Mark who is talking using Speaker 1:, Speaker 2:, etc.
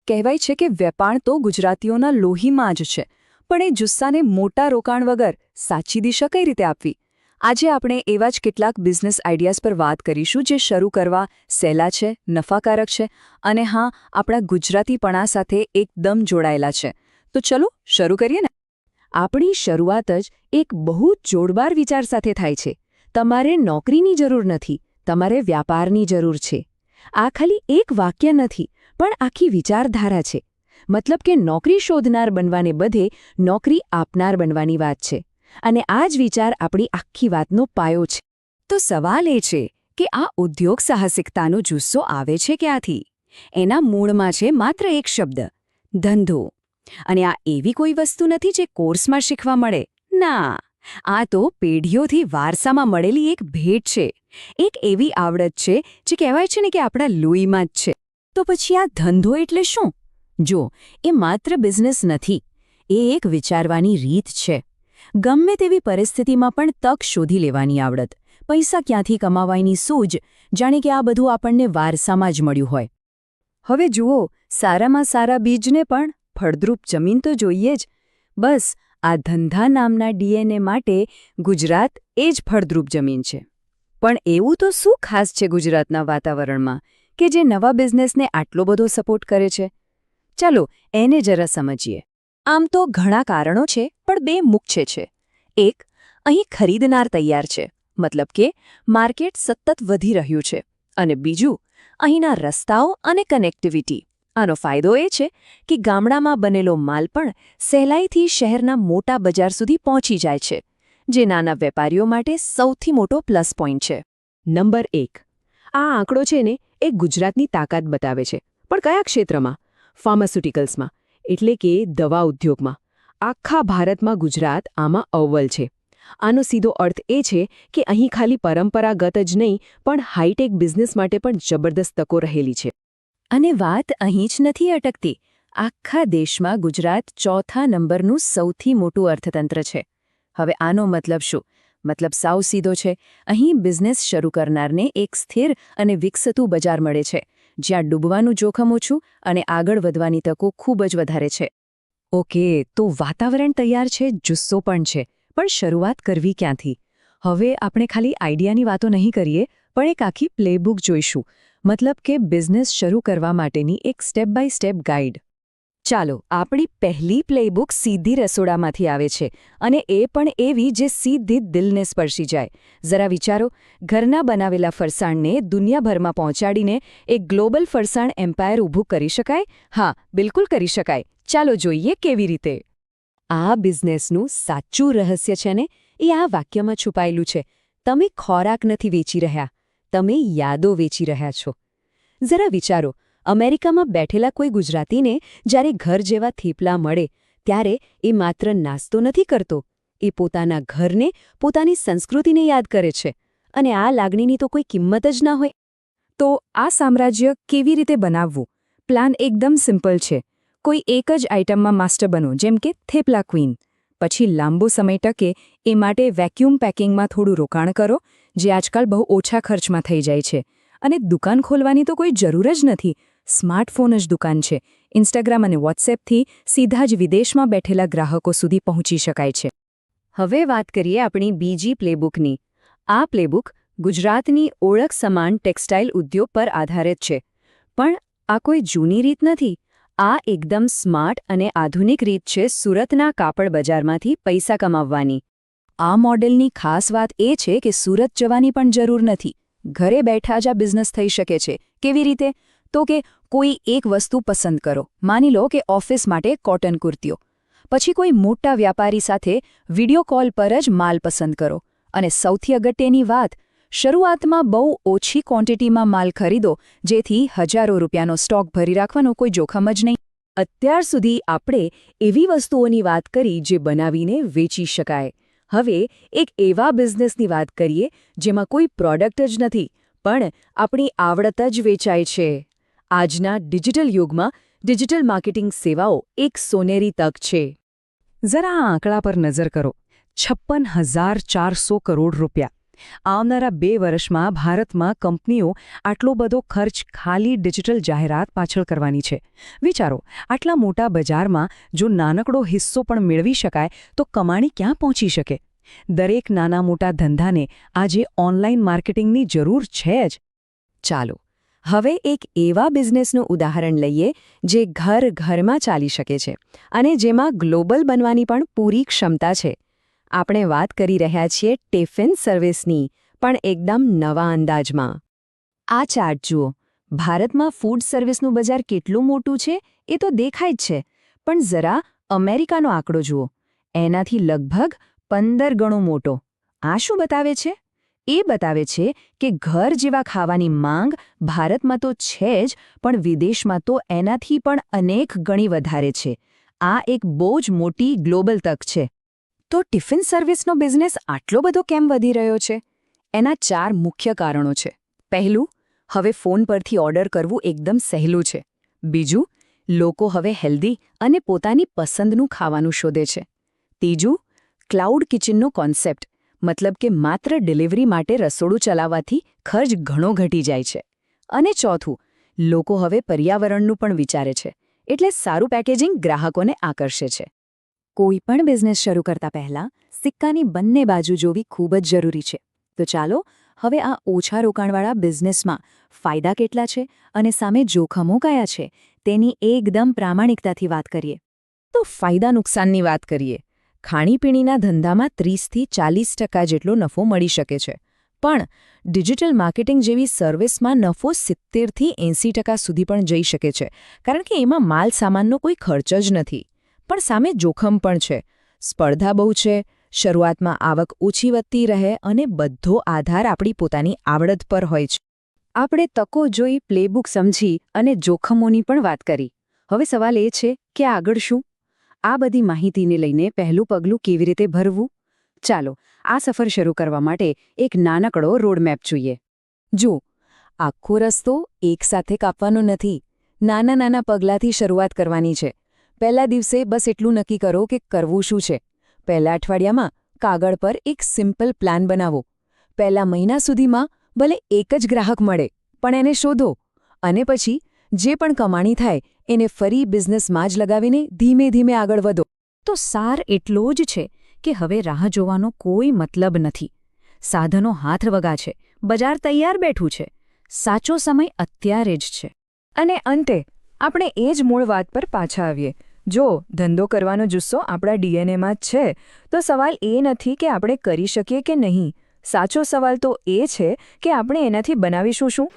Speaker 1: કહેવાય છે કે વેપાણ તો ગુજરાતીઓના લોહીમાં જ છે, પણ એ જુસ્સાને મોટા રોકાણ વગર સાચી દિશા કઈ રીતે આપવી? આજે આપણે એવા જ કેટલાક બિઝનેસ આઈડિયાઝ પર વાત કરીશું જે શરૂ કરવા સહેલા છે, નફાકારક છે અને હા, આપણા ગુજરાતીપણા સાથે એકદમ જોડાયેલા છે. તો ચલો શરૂ કરીએ ને.
Speaker 2: આપણી શરૂઆત જ એક બહુ જોરદાર વિચાર સાથે થાય છે. તમારે નોકરીની જરૂર નથી, તમારે વ્યાપારની જરૂર છે. આ ખાલી એક વાક્ય નથી, પણ આખી વિચારધારા છે. મતલબ કે નોકરી શોધનાર બનવાને બદલે નોકરી આપનાર બનવાની વાત છે. અને આ જ વિચાર આપણી આખી વાતનો પાયો છે. તો સવાલ એ છે કે આ ઉદ્યોગ સાહસિકતાનો જુસ્સો આવે છે ક્યાંથી? એના મૂળમાં છે માત્ર એક શબ્દ: ધંધો. અને આ એવી કોઈ વસ્તુ નથી જે કોર્સમાં શીખવા મળે. ના, આ તો પેઢીઓથી વારસામાં મળેલી એક ભેટ છે. એક એવી આવડત છે જે કહેવાય છે ને કે આપણા લોહીમાં જ છે. તો પછી આ ધંધો એટલે શું? જો, એ માત્ર બિઝનેસ નથી, એ એક વિચારવાની રીત છે. ગમે તેવી પરિસ્થિતિમાં પણ તક શોધી લેવાની આવડત, પૈસા ક્યાંથી કમાવાની સૂઝ, જાણે કે આ બધું આપણને વારસામાં જ મળ્યું હોય. હવે જુઓ, સારામાં સારા બીજને પણ ફળદ્રુપ જમીન તો જોઈએ જ. બસ આ ધંધા નામના ડીએનએ માટે ગુજરાત એ જ ફળદ્રુપ જમીન છે. પણ એવું તો શું ખાસ છે ગુજરાતના વાતાવરણમાં કે જે નવા બિઝનેસને આટલો બધો સપોર્ટ કરે છે? ચાલો એને જરા સમજીએ. આમ તો ઘણા કારણો છે, પણ બે મુખ્ય છે. એક, અહીં ખરીદનાર તૈયાર છે, મતલબ કે માર્કેટ સતત વધી રહ્યું છે. અને બીજું, અહીંના રસ્તાઓ અને કનેક્ટિવિટી. આનો ફાયદો એ છે કે ગામડામાં બનેલો માલ પણ સહેલાઈથી શહેરના મોટા બજાર સુધી પહોંચી જાય છે, જે નાના વેપારીઓ માટે સૌથી મોટો પ્લસ પોઈન્ટ છે. નંબર 1. આ આંકડો છે ને એ ગુજરાતની તાકાત બતાવે છે. પણ કયા ક્ષેત્રમાં? ફાર્માસ્યુટિકલ્સમાં, એટલે કે દવા ઉદ્યોગમાં. આખા ભારતમાં ગુજરાત આમાં અવ્વલ છે. આનો સીધો અર્થ એ છે કે અહીં ખાલી પરંપરાગત જ નહીં, પણ હાઈટેક બિઝનેસ માટે પણ જબરદસ્ત તકો રહેલી છે. અને વાત અહીં જ નથી અટકતી. આખા દેશમાં ગુજરાત ચોથા નંબરનું સૌથી મોટું અર્થતંત્ર છે. હવે આનો મતલબ શું? મતલબ સાવ સીધો છે. અહીં બિઝનેસ શરૂ કરનારને એક સ્થિર અને વિકસતું બજાર મળે છે, જ્યાં ડૂબવાનું જોખમ ઓછું અને આગળ વધવાની તકો ખૂબ જ વધારે છે. ઓકે, તો વાતાવરણ તૈયાર છે, જુસ્સો પણ છે, પણ શરૂઆત કરવી ક્યાંથી? હવે આપણે ખાલી આઈડિયાની વાતો નહીં કરીએ, પણ એક આખી પ્લેબુક જોઈશું. મતલબ કે બિઝનેસ શરૂ કરવા માટેની એક સ્ટેપ બાય સ્ટેપ ગાઈડ. ચાલો, આપણી પહેલી પ્લેબુક સીધી રસોડામાંથી આવે છે, અને એ પણ એવી જે સીધી દિલને સ્પર્શી જાય. જરા વિચારો, ઘરના બનાવેલા ફરસાણને દુનિયાભરમાં પહોંચાડીને એક ગ્લોબલ ફરસાણ એમ્પાયર ઊભું કરી શકાય? હા, બિલકુલ કરી શકાય. ચાલો જોઈએ કેવી રીતે. આ બિઝનેસનું સાચું રહસ્ય છે ને એ આ વાક્યમાં છુપાયેલું છે. તમે ખોરાક નથી વેચી રહ્યા, તમે યાદો વેચી રહ્યા છો. જરા વિચારો, અમેરિકામાં બેઠેલા કોઈ ગુજરાતીને જ્યારે ઘર જેવા થેપલા મળે, ત્યારે એ માત્ર નાસ્તો નથી કરતો, એ પોતાના ઘરને, પોતાની સંસ્કૃતિને યાદ કરે છે. અને આ લાગણીની તો કોઈ કિંમત જ ના હોય. તો આ સામ્રાજ્ય કેવી રીતે બનાવવું? પ્લાન એકદમ સિમ્પલ છે. કોઈ એક જ આઇટમમાં માસ્ટર બનો, જેમ કે થેપલા ક્વીન. પછી લાંબો સમય ટકે એ માટે વેક્યુમ પેકિંગમાં થોડું રોકાણ કરો, જે આજકાલ બહુ ઓછા ખર્ચમાં થઈ જાય છે. અને દુકાન ખોલવાની તો કોઈ જરૂર જ નથી. સ્માર્ટફોન જ દુકાન છે. ઇન્સ્ટાગ્રામ અને વોટ્સએપથી સીધા જ વિદેશમાં બેઠેલા ગ્રાહકો સુધી પહોંચી શકાય છે. હવે વાત કરીએ આપણી બીજી પ્લેબુકની. આ પ્લેબુક ગુજરાતની ઓળખ સમાન ટેક્સટાઇલ ઉદ્યોગ પર આધારિત છે. પણ આ કોઈ જૂની રીત નથી. આ એકદમ સ્માર્ટ અને આધુનિક રીત છે સુરતના કાપડ બજારમાંથી પૈસા કમાવવાની. આ મોડેલની ખાસ વાત એ છે કે સુરત જવાની પણ જરૂર નથી. ઘરે બેઠા જ આ બિઝનેસ થઈ શકે છે. કેવી રીતે? તો કે કોઈ એક વસ્તુ પસંદ કરો. માની લો કે ઓફિસ માટે કોટન કુર્તીઓ. પછી કોઈ મોટા વ્યાપારી સાથે વિડિયો કોલ પર જ માલ પસંદ કરો. અને સૌથી અગત્યની વાત, શરૂઆતમાં બહુ ઓછી ક્વોન્ટિટીમાં માલ ખરીદો, જેથી હજારો રૂપિયાનો સ્ટોક ભરી રાખવાનો કોઈ જોખમ જ નહીં. અત્યાર સુધી આપણે એવી વસ્તુઓની વાત કરી જે બનાવીને વેચી શકાય. હવે એક એવા બિઝનેસની વાત કરીએ જેમાં કોઈ પ્રોડક્ટ જ નથી, પણ આપણી આવડત જ વેચાય છે. આજના ડિજિટલ યુગમાં ડિજિટલ માર્કેટિંગ સેવાઓ એક સોનેરી તક છે. જરા આ આંકડા પર નજર કરો. 56,400 કરોડ રૂપિયા.
Speaker 1: આવનારા 2 વર્ષમાં ભારતમાં કંપનીઓ આટલો બધો ખર્ચ ખાલી ડિજિટલ જાહેરાત પાછળ કરવાની છે. વિચારો, આટલા મોટા બજારમાં જો નાનકડો હિસ્સો પણ મેળવી શકાય તો કમાણી ક્યાં પહોંચી શકે? દરેક નાના મોટા ધંધાને આજે ઓનલાઈન માર્કેટિંગની જરૂર છે જ.
Speaker 2: ચાલો હવે એક એવા બિઝનેસનું ઉદાહરણ લઈએ જે ઘરમાં ચાલી શકે છે અને જેમાં ગ્લોબલ બનવાની પણ પૂરી ક્ષમતા છે. આપણે વાત કરી રહ્યા છીએ ટિફિન સર્વિસની, પણ એકદમ નવા અંદાજમાં. આ ચાર્ટ જુઓ. ભારતમાં ફૂડ સર્વિસનું બજાર કેટલું મોટું છે એ તો દેખાય જ છે, પણ જરા અમેરિકાનો આંકડો જુઓ. એનાથી લગભગ 15 ગણો મોટો. આ શું બતાવે છે? એ બતાવે છે કે ઘર જેવા ખાવાની માંગ ભારતમાં તો છે જ, પણ વિદેશમાં તો એનાથી પણ અનેક ગણી વધારે છે. આ એક બહુ જ મોટી ગ્લોબલ તક છે. તો ટિફિન સર્વિસનો બિઝનેસ આટલો બધો કેમ વધી રહ્યો છે? એના 4 મુખ્ય કારણો છે. પહેલું, હવે ફોન પરથી ઓર્ડર કરવું એકદમ સહેલું છે. બીજું, લોકો હવે હેલ્ધી અને પોતાની પસંદનું ખાવાનું શોધે છે. ત્રીજું, ક્લાઉડ કિચનનો કોન્સેપ્ટ, મતલબ કે માત્ર ડિલિવરી માટે રસોડું ચલાવવાથી ખર્ચ ઘણો ઘટી જાય છે. અને ચોથું, લોકો હવે પર્યાવરણનું પણ વિચારે છે, એટલે સારું પેકેજિંગ ગ્રાહકોને આકર્ષે છે. કોઈ પણ બિઝનેસ શરૂ કરતા પહેલા સિક્કાની બંને બાજુ જોવી ખૂબ જ જરૂરી છે. તો ચાલો હવે આ ઓછા રોકાણવાળા બિઝનેસમાં ફાયદા કેટલા છે અને સામે જોખમો કયા છે તેની એકદમ પ્રામાણિકતાથી વાત કરીએ. તો ફાયદા નુકસાનની વાત કરીએ. ખાણીપીણીના ધંધામાં 30થી 40% જેટલો નફો મળી શકે છે, પણ ડિજિટલ માર્કેટિંગ જેવી સર્વિસમાં નફો 70થી 80% સુધી પણ જઈ શકે છે, કારણ કે એમાં માલ સામાનનો કોઈ ખર્ચ જ નથી. પણ સામે જોખમ પણ છે. સ્પર્ધા બહુ છે, શરૂઆતમાં આવક ઓછી વધતી રહે અને બધો આધાર આપણી પોતાની આવડત પર હોય છે. આપણે તકો જોઈ, પ્લેબુક સમજી અને જોખમોની પણ વાત કરી. હવે સવાલ એ છે કે આગળ શું? આ બધી માહિતીને લઈને પહેલું પગલું કેવી રીતે ભરવું? ચાલો આ સફર શરૂ કરવા માટે એક નાનકડો રોડમેપ જોઈએ. જો, આખો રસ્તો એકસાથે કાપવાનો નથી. નાના નાના પગલાંથી શરૂઆત કરવાની છે. પહેલા દિવસે બસ એટલું નક્કી કરો કે કરવું શું છે. પહેલા અઠવાડિયામાં કાગળ પર એક સિમ્પલ પ્લાન બનાવો. પહેલા મહિના સુધીમાં ભલે એક જ ગ્રાહક મળે, પણ એને શોધો. અને પછી જે પણ કમાણી થાય એને ફરી બિઝનેસમાં જ લગાવીને ધીમે ધીમે આગળ વધો. તો સાર એટલો જ છે કે હવે રાહ જોવાનો કોઈ મતલબ નથી. સાધનો હાથ વગા છે, બજાર તૈયાર બેઠું છે. સાચો સમય અત્યારે જ છે. અને અંતે આપણે એ જ મૂળ વાત પર પાછા આવીએ. જો ધંધો કરવાનો જુસ્સો આપણા ડીએનએમાં જ છે, તો સવાલ એ નથી કે આપણે કરી શકીએ કે નહીં. સાચો સવાલ તો એ છે કે આપણે એનાથી બનાવીશું શું.